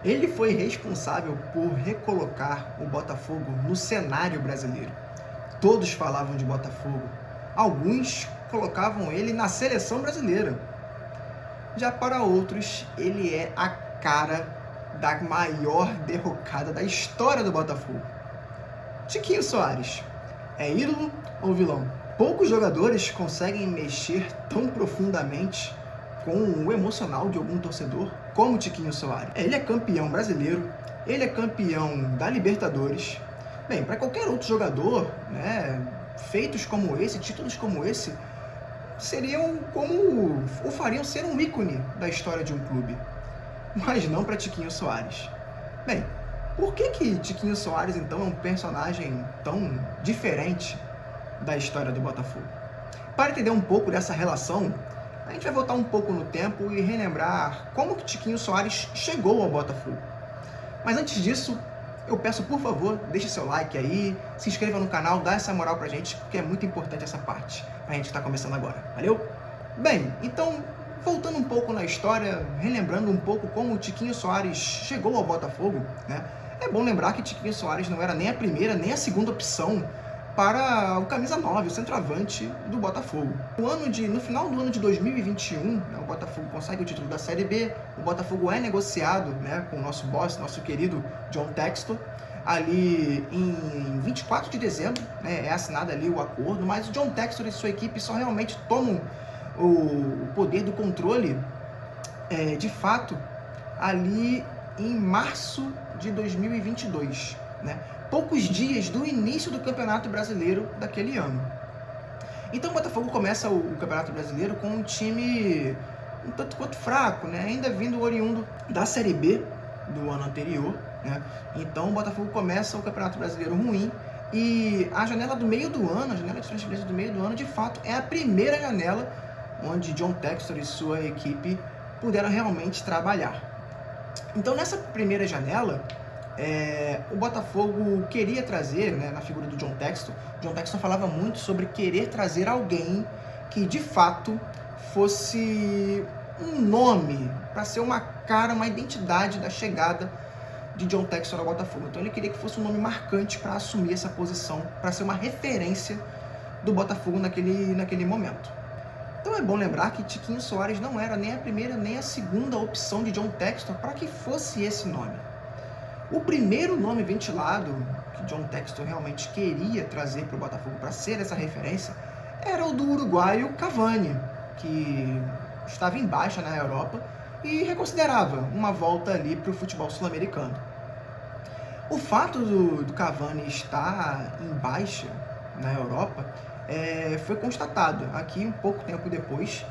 Ele foi responsável por recolocar o Botafogo no cenário brasileiro. Todos falavam de Botafogo. Alguns colocavam ele na seleção brasileira. Já para outros, ele é a cara da maior derrocada da história do Botafogo. Tiquinho Soares, é ídolo ou vilão? Poucos jogadores conseguem mexer tão profundamente com o emocional de algum torcedor como Tiquinho Soares. Ele é campeão brasileiro, ele é campeão da Libertadores. Bem, para qualquer outro jogador, né, feitos como esse, títulos como esse, seriam como, ou fariam ser um ícone da história de um clube. Mas não para Tiquinho Soares. Bem, por que Tiquinho Soares, então, é um personagem tão diferente da história do Botafogo? Para entender um pouco dessa relação, a gente vai voltar um pouco no tempo e relembrar como que Tiquinho Soares chegou ao Botafogo. Mas antes disso, eu peço, por favor, deixe seu like aí, se inscreva no canal, dá essa moral pra gente, porque é muito importante essa parte, pra gente que tá começando agora. Valeu? Bem, então, voltando um pouco na história, relembrando um pouco como o Tiquinho Soares chegou ao Botafogo, né? É bom lembrar que Tiquinho Soares não era nem a primeira, nem a segunda opção para o camisa 9, o centroavante do Botafogo. No final do ano de 2021, né, o Botafogo consegue o título da Série B, o Botafogo é negociado, né, com o nosso boss, nosso querido John Textor, ali em 24 de dezembro, né, é assinado ali o acordo, mas o John Textor e sua equipe só realmente tomam o poder do controle, de fato, ali em março de 2022, né? Poucos dias do início do Campeonato Brasileiro daquele ano. Então o Botafogo começa o Campeonato Brasileiro com um time um tanto quanto fraco, né? Ainda vindo oriundo da Série B do ano anterior, né? Então o Botafogo começa o Campeonato Brasileiro ruim e a janela do meio do ano, a janela de transferência do meio do ano, de fato, é a primeira janela onde John Textor e sua equipe puderam realmente trabalhar. Então nessa primeira janela, o Botafogo queria trazer, né, na figura do John Textor falava muito sobre querer trazer alguém que de fato fosse um nome, para ser uma cara, uma identidade da chegada de John Textor ao Botafogo. Então ele queria que fosse um nome marcante para assumir essa posição, para ser uma referência do Botafogo naquele momento. Então é bom lembrar que Tiquinho Soares não era nem a primeira nem a segunda opção de John Textor para que fosse esse nome. O primeiro nome ventilado que John Textor realmente queria trazer para o Botafogo para ser essa referência era o do uruguaio Cavani, que estava em baixa na Europa e reconsiderava uma volta ali para o futebol sul-americano. O fato do Cavani estar em baixa na Europa foi constatado aqui um pouco tempo depois,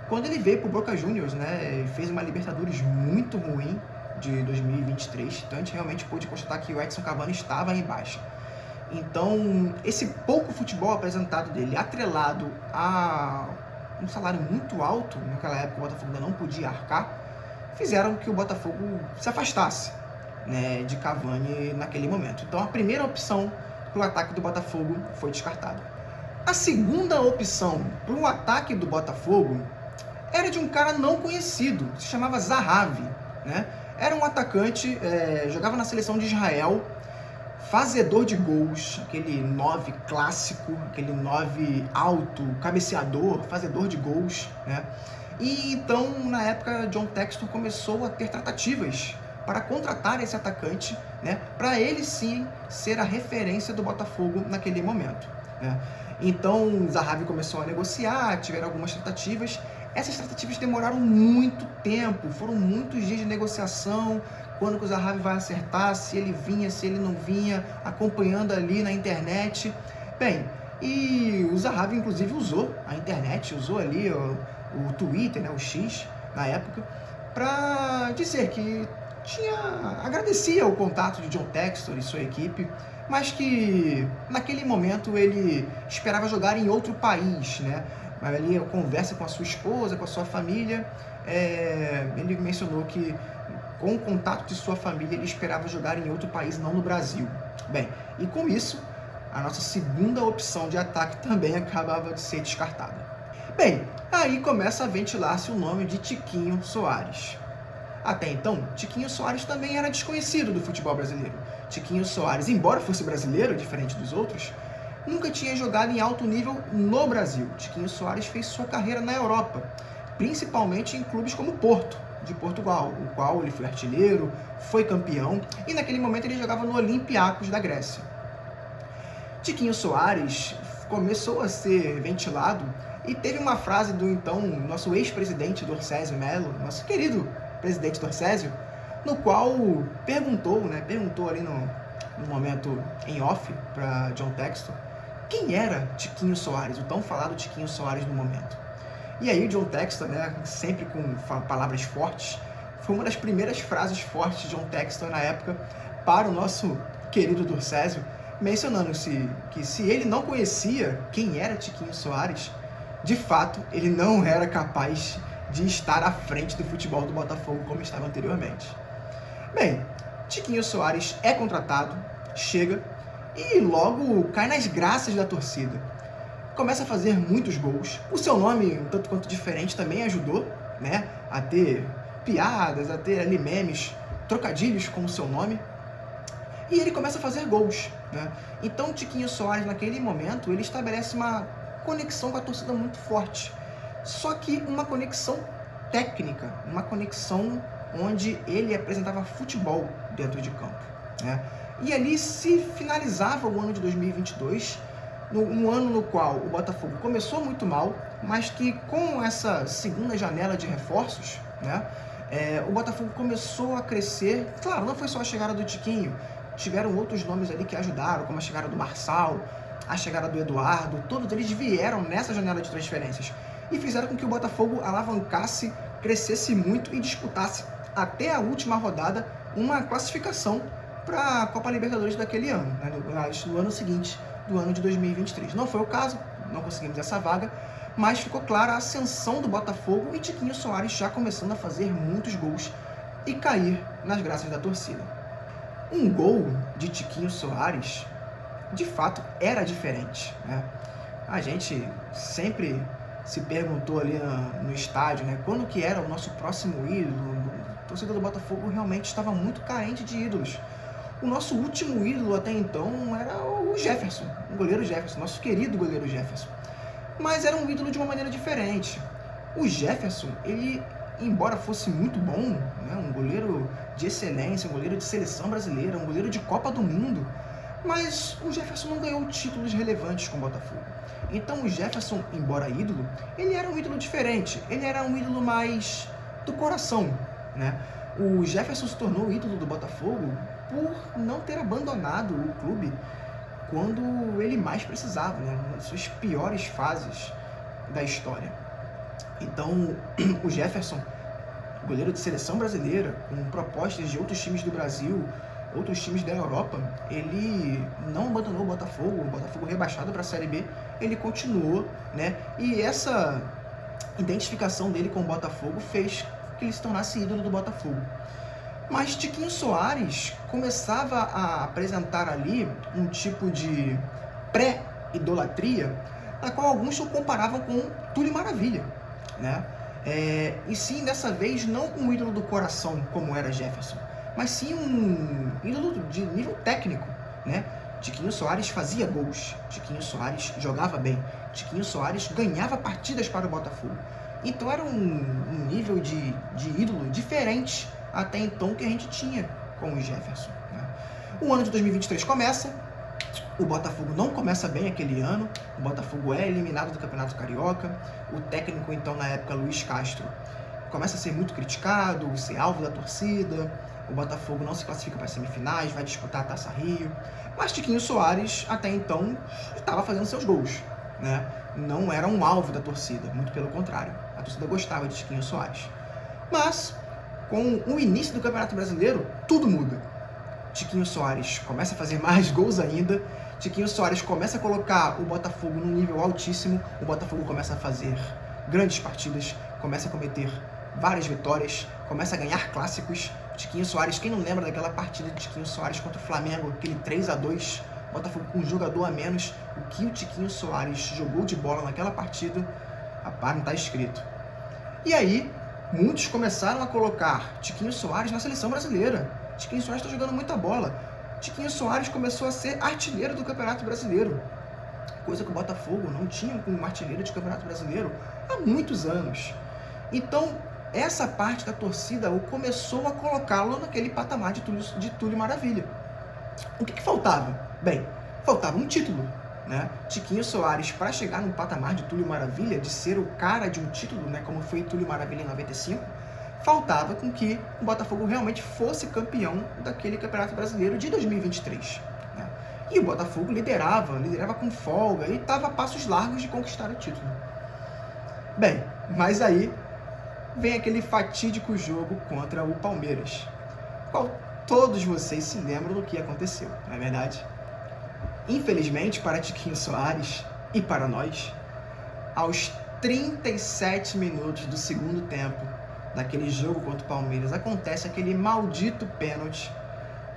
quando ele veio para o Boca Juniors, né, fez uma Libertadores muito ruim de 2023, então a gente realmente pôde constatar que o Edson Cavani estava em baixa. Então, esse pouco futebol apresentado dele, atrelado a um salário muito alto, naquela época o Botafogo ainda não podia arcar, fizeram que o Botafogo se afastasse, né, de Cavani naquele momento. Então a primeira opção para o ataque do Botafogo foi descartada. A segunda opção para o ataque do Botafogo era de um cara não conhecido, se chamava Zahavi, né? Era um atacante, jogava na seleção de Israel, fazedor de gols, aquele 9 clássico, aquele 9 alto, cabeceador, fazedor de gols, né? E então, na época, John Textor começou a ter tratativas para contratar esse atacante, né? Para ele sim ser a referência do Botafogo naquele momento, né? Então, Zahavi começou a negociar, tiveram algumas tratativas. Essas tratativas demoraram muito tempo, foram muitos dias de negociação, quando que o Zahavi vai acertar, se ele vinha, se ele não vinha, acompanhando ali na internet. Bem, e o Zahavi inclusive usou a internet, usou ali o Twitter, né, o X, na época, para dizer que agradecia o contato de John Textor e sua equipe, mas que naquele momento ele esperava jogar em outro país, né? Mas ali a conversa com a sua esposa, com a sua família, ele mencionou que com o contato de sua família ele esperava jogar em outro país, não no Brasil. Bem, e com isso, a nossa segunda opção de ataque também acabava de ser descartada. Bem, aí começa a ventilar-se o nome de Tiquinho Soares. Até então, Tiquinho Soares também era desconhecido do futebol brasileiro. Tiquinho Soares, embora fosse brasileiro, diferente dos outros, nunca tinha jogado em alto nível no Brasil. Tiquinho Soares fez sua carreira na Europa, principalmente em clubes como Porto, de Portugal, o qual ele foi artilheiro, foi campeão, e naquele momento ele jogava no Olympiacos da Grécia. Tiquinho Soares começou a ser ventilado e teve uma frase do então nosso ex-presidente Dorcésio Melo, nosso querido presidente Dorcésio, no qual perguntou ali no momento em off para John Textor, quem era Tiquinho Soares, o tão falado Tiquinho Soares no momento. E aí o John Textor, sempre com palavras fortes, foi uma das primeiras frases fortes de John Textor na época para o nosso querido Dorcésio, mencionando que se ele não conhecia quem era Tiquinho Soares, de fato ele não era capaz de estar à frente do futebol do Botafogo como estava anteriormente. Bem, Tiquinho Soares é contratado, chega e logo cai nas graças da torcida. Começa a fazer muitos gols. O seu nome, um tanto quanto diferente, também ajudou, a ter piadas, a ter ali memes, trocadilhos com o seu nome. E ele começa a fazer gols, Então, Tiquinho Soares, naquele momento, ele estabelece uma conexão com a torcida muito forte. Só que uma conexão técnica, uma conexão onde ele apresentava futebol dentro de campo, E ali se finalizava o ano de 2022, um ano no qual o Botafogo começou muito mal, mas que com essa segunda janela de reforços, o Botafogo começou a crescer. Claro, não foi só a chegada do Tiquinho, tiveram outros nomes ali que ajudaram, como a chegada do Marçal, a chegada do Eduardo, todos eles vieram nessa janela de transferências e fizeram com que o Botafogo alavancasse, crescesse muito e disputasse até a última rodada uma classificação para a Copa Libertadores daquele ano, no ano seguinte, do ano de 2023. Não foi o caso, não conseguimos essa vaga, mas ficou clara a ascensão do Botafogo e Tiquinho Soares já começando a fazer muitos gols e cair nas graças da torcida. Um gol de Tiquinho Soares, de fato, era diferente, A gente sempre se perguntou ali no estádio, quando que era o nosso próximo ídolo. A torcida do Botafogo realmente estava muito carente de ídolos. O nosso último ídolo até então era o Jefferson, o goleiro Jefferson, nosso querido goleiro Jefferson. Mas era um ídolo de uma maneira diferente. O Jefferson, ele, embora fosse muito bom, um goleiro de excelência, um goleiro de seleção brasileira, um goleiro de Copa do Mundo, mas o Jefferson não ganhou títulos relevantes com o Botafogo. Então o Jefferson, embora ídolo, ele era um ídolo diferente, ele era um ídolo mais do coração, O Jefferson se tornou ídolo do Botafogo por não ter abandonado o clube quando ele mais precisava, uma das suas piores fases da história. Então, o Jefferson, goleiro de seleção brasileira, com propostas de outros times do Brasil, outros times da Europa, ele não abandonou o Botafogo rebaixado para a Série B, ele continuou, E essa identificação dele com o Botafogo fez que ele se tornasse ídolo do Botafogo. Mas Tiquinho Soares começava a apresentar ali um tipo de pré-idolatria, na qual alguns o comparavam com Túlio Maravilha, E sim, dessa vez, não um ídolo do coração, como era Jefferson, mas sim um ídolo de nível técnico, Tiquinho Soares fazia gols, Tiquinho Soares jogava bem, Tiquinho Soares ganhava partidas para o Botafogo. Então era um nível de ídolo diferente até então que a gente tinha com o Jefferson. O ano de 2023 começa, o Botafogo não começa bem aquele ano, o Botafogo é eliminado do Campeonato Carioca, o técnico então na época, Luiz Castro, começa a ser muito criticado, ser alvo da torcida, o Botafogo não se classifica para as semifinais, vai disputar a Taça Rio, mas Tiquinho Soares até então estava fazendo seus gols, Não era um alvo da torcida, muito pelo contrário, a torcida gostava de Tiquinho Soares. Mas com o início do Campeonato Brasileiro, tudo muda. Tiquinho Soares começa a fazer mais gols ainda, Tiquinho Soares começa a colocar o Botafogo num nível altíssimo, o Botafogo começa a fazer grandes partidas, começa a cometer várias vitórias, começa a ganhar clássicos. Tiquinho Soares, quem não lembra daquela partida de Tiquinho Soares contra o Flamengo, aquele 3-2, Botafogo com um jogador a menos, o que o Tiquinho Soares jogou de bola naquela partida, não está escrito. E aí, muitos começaram a colocar Tiquinho Soares na seleção brasileira. Tiquinho Soares está jogando muita bola. Tiquinho Soares começou a ser artilheiro do Campeonato Brasileiro, coisa que o Botafogo não tinha como artilheiro de Campeonato Brasileiro há muitos anos. Então, essa parte da torcida começou a colocá-lo naquele patamar de Túlio Maravilha. O que faltava? Bem, faltava um título, né? Tiquinho Soares, para chegar no patamar de Túlio Maravilha, de ser o cara de um título, né, como foi Túlio Maravilha em 95, faltava com que o Botafogo realmente fosse campeão daquele Campeonato Brasileiro de 2023. Né? E o Botafogo liderava com folga e estava a passos largos de conquistar o título. Bem, mas aí vem aquele fatídico jogo contra o Palmeiras, qual todos vocês se lembram do que aconteceu, não é verdade? Infelizmente para Tiquinho Soares e para nós, aos 37 minutos do segundo tempo daquele jogo contra o Palmeiras, acontece aquele maldito pênalti,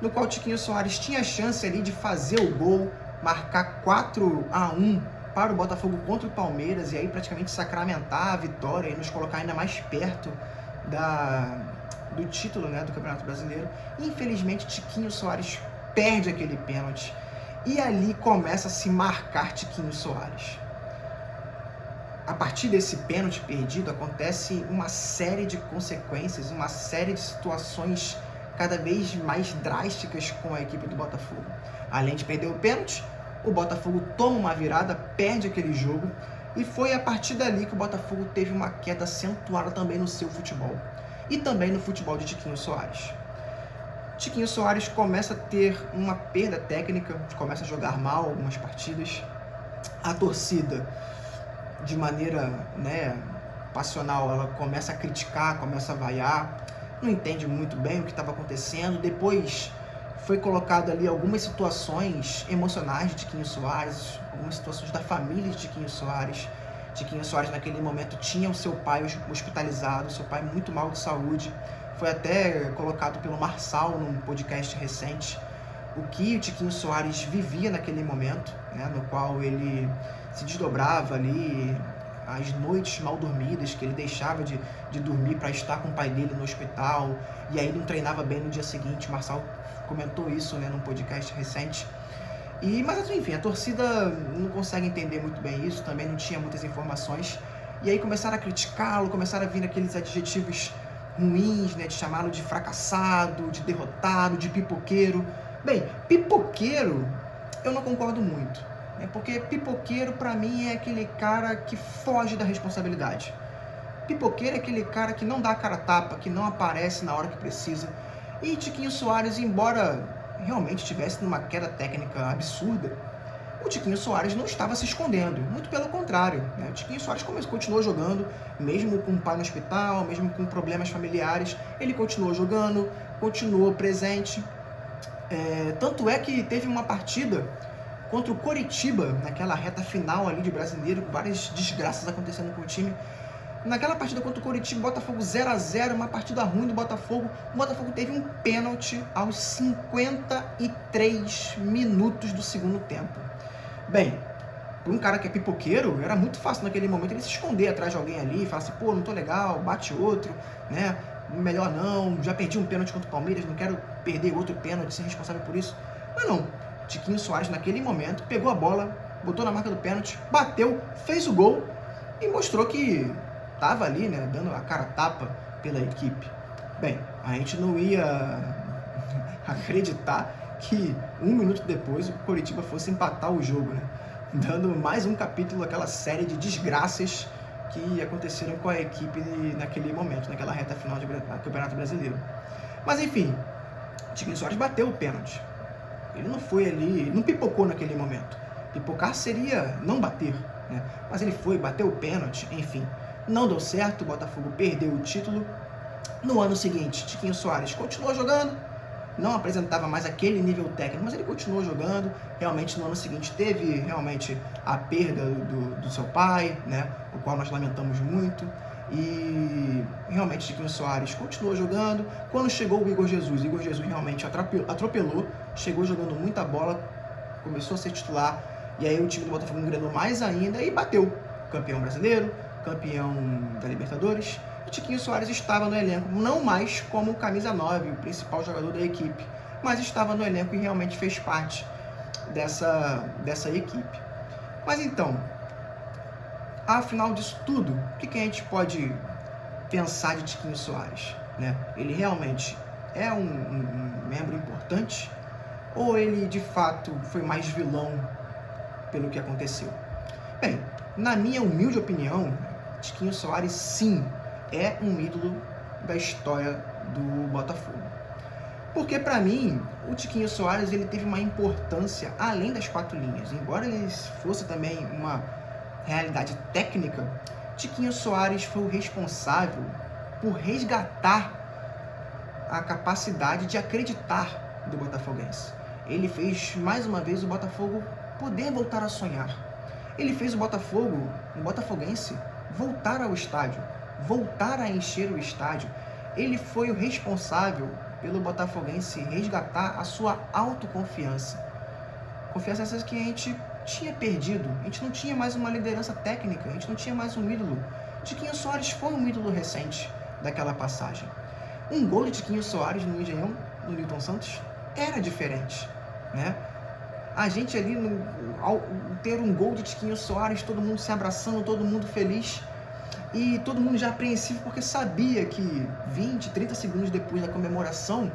no qual Tiquinho Soares tinha a chance ali de fazer o gol, marcar 4-1 para o Botafogo contra o Palmeiras e aí praticamente sacramentar a vitória e nos colocar ainda mais perto do título, né, do Campeonato Brasileiro. E, infelizmente, Tiquinho Soares perde aquele pênalti e ali começa a se marcar Tiquinho Soares. A partir desse pênalti perdido, acontece uma série de consequências, uma série de situações cada vez mais drásticas com a equipe do Botafogo. Além de perder o pênalti, o Botafogo toma uma virada, perde aquele jogo, e foi a partir dali que o Botafogo teve uma queda acentuada também no seu futebol, e também no futebol de Tiquinho Soares. Tiquinho Soares começa a ter uma perda técnica, começa a jogar mal algumas partidas, a torcida, de maneira, né, passional, ela começa a criticar, começa a vaiar, não entende muito bem o que estava acontecendo. Depois foi colocado ali algumas situações emocionais de Tiquinho Soares, algumas situações da família de Tiquinho Soares. Tiquinho Soares naquele momento tinha o seu pai hospitalizado, seu pai muito mal de saúde. Foi até colocado pelo Marçal num podcast recente o que o Tiquinho Soares vivia naquele momento, né, no qual ele se desdobrava ali, as noites mal dormidas, que ele deixava de dormir para estar com o pai dele no hospital, e aí não treinava bem no dia seguinte. O Marçal comentou isso, né, num podcast recente. Mas enfim, a torcida não consegue entender muito bem isso, também não tinha muitas informações, e aí começaram a criticá-lo, começaram a vir aqueles adjetivos ruins, né, de chamá-lo de fracassado, de derrotado, de pipoqueiro. Bem, pipoqueiro eu não concordo muito, né, porque pipoqueiro para mim é aquele cara que foge da responsabilidade. Pipoqueiro é aquele cara que não dá a cara a tapa, que não aparece na hora que precisa. E Tiquinho Soares, embora realmente estivesse numa queda técnica absurda, o Tiquinho Soares não estava se escondendo, muito pelo contrário, né? O Tiquinho Soares continuou jogando, mesmo com o pai no hospital, mesmo com problemas familiares, ele continuou jogando, continuou presente. Tanto é que teve uma partida contra o Coritiba, naquela reta final ali de Brasileiro, com várias desgraças acontecendo com o time. Naquela partida contra o Coritiba, Botafogo 0-0, uma partida ruim do Botafogo. O Botafogo teve um pênalti aos 53 minutos do segundo tempo. Bem, para um cara que é pipoqueiro, era muito fácil naquele momento ele se esconder atrás de alguém ali e falar assim, pô, não tô legal, bate outro, né? Melhor não, já perdi um pênalti contra o Palmeiras, não quero perder outro pênalti, ser responsável por isso. Mas não, Tiquinho Soares naquele momento pegou a bola, botou na marca do pênalti, bateu, fez o gol e mostrou que estava ali, né, dando a cara a tapa pela equipe. Bem, a gente não ia acreditar que um minuto depois o Coritiba fosse empatar o jogo, né, dando mais um capítulo àquela série de desgraças que aconteceram com a equipe naquele momento, naquela reta final do Campeonato Brasileiro. Mas enfim, Tiquinho Soares bateu o pênalti. Ele não foi ali, não pipocou naquele momento. Pipocar seria não bater, né? Mas ele foi, bateu o pênalti, enfim. Não deu certo, o Botafogo perdeu o título. No ano seguinte, Tiquinho Soares continuou jogando, não apresentava mais aquele nível técnico, mas ele continuou jogando. Realmente no ano seguinte teve realmente a perda do seu pai, né, o qual nós lamentamos muito, e realmente Tiquinho Soares continuou jogando. Quando chegou o Igor Jesus realmente atropelou, chegou jogando muita bola, começou a ser titular, e aí o time do Botafogo engrenou mais ainda e bateu campeão brasileiro, campeão da Libertadores, e Tiquinho Soares estava no elenco, não mais como camisa 9, o principal jogador da equipe, mas estava no elenco e realmente fez parte dessa equipe. Mas então, afinal disso tudo, o que a gente pode pensar de Tiquinho Soares, né? Ele realmente é um membro importante ou ele de fato foi mais vilão pelo que aconteceu? Bem, na minha humilde opinião, Tiquinho Soares sim é um ídolo da história do Botafogo. Porque para mim, o Tiquinho Soares ele teve uma importância além das 4 linhas. Embora ele fosse também uma realidade técnica, Tiquinho Soares foi o responsável por resgatar a capacidade de acreditar do botafoguense. Ele fez mais uma vez o Botafogo poder voltar a sonhar. Ele fez o Botafogo, o botafoguense, voltar ao estádio, voltar a encher o estádio. Ele foi o responsável pelo botafoguense resgatar a sua autoconfiança. Confiança essa que a gente tinha perdido. A gente não tinha mais uma liderança técnica, a gente não tinha mais um ídolo. Tiquinho Soares foi um ídolo recente daquela passagem. Um gol de Tiquinho Soares no Engenhão, no Newton Santos, era diferente, né? A gente ali, ao ter um gol de Tiquinho Soares, todo mundo se abraçando, todo mundo feliz, e todo mundo já apreensivo, porque sabia que 20, 30 segundos depois da comemoração,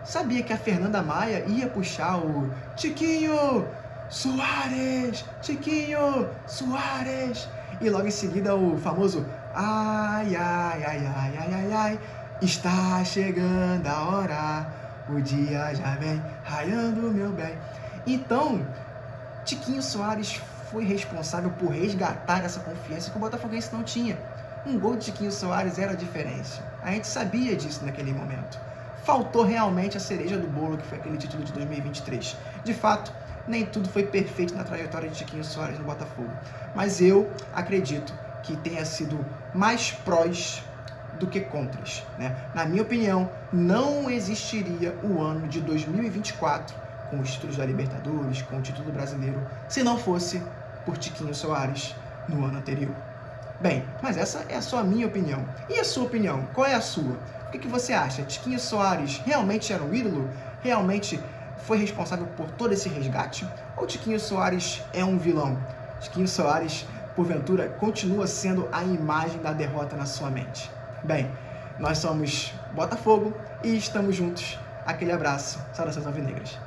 sabia que a Fernanda Maia ia puxar o Tiquinho Soares, Tiquinho Soares, e logo em seguida o famoso ai, ai, ai, ai, ai, ai, ai, está chegando a hora, o dia já vem raiando meu bem. Então, Tiquinho Soares foi responsável por resgatar essa confiança que o botafoguense não tinha. Um gol de Tiquinho Soares era a diferença. A gente sabia disso naquele momento. Faltou realmente a cereja do bolo, que foi aquele título de 2023. De fato, nem tudo foi perfeito na trajetória de Tiquinho Soares no Botafogo. Mas eu acredito que tenha sido mais prós do que contras, né? Na minha opinião, não existiria o ano de 2024 com os títulos da Libertadores, com o título brasileiro, se não fosse por Tiquinho Soares no ano anterior. Bem, mas essa é só a minha opinião. E a sua opinião? Qual é a sua? O que você acha? Tiquinho Soares realmente era um ídolo? Realmente foi responsável por todo esse resgate? Ou Tiquinho Soares é um vilão? Tiquinho Soares, porventura, continua sendo a imagem da derrota na sua mente? Bem, nós somos Botafogo e estamos juntos. Aquele abraço. Saudações alvinegras.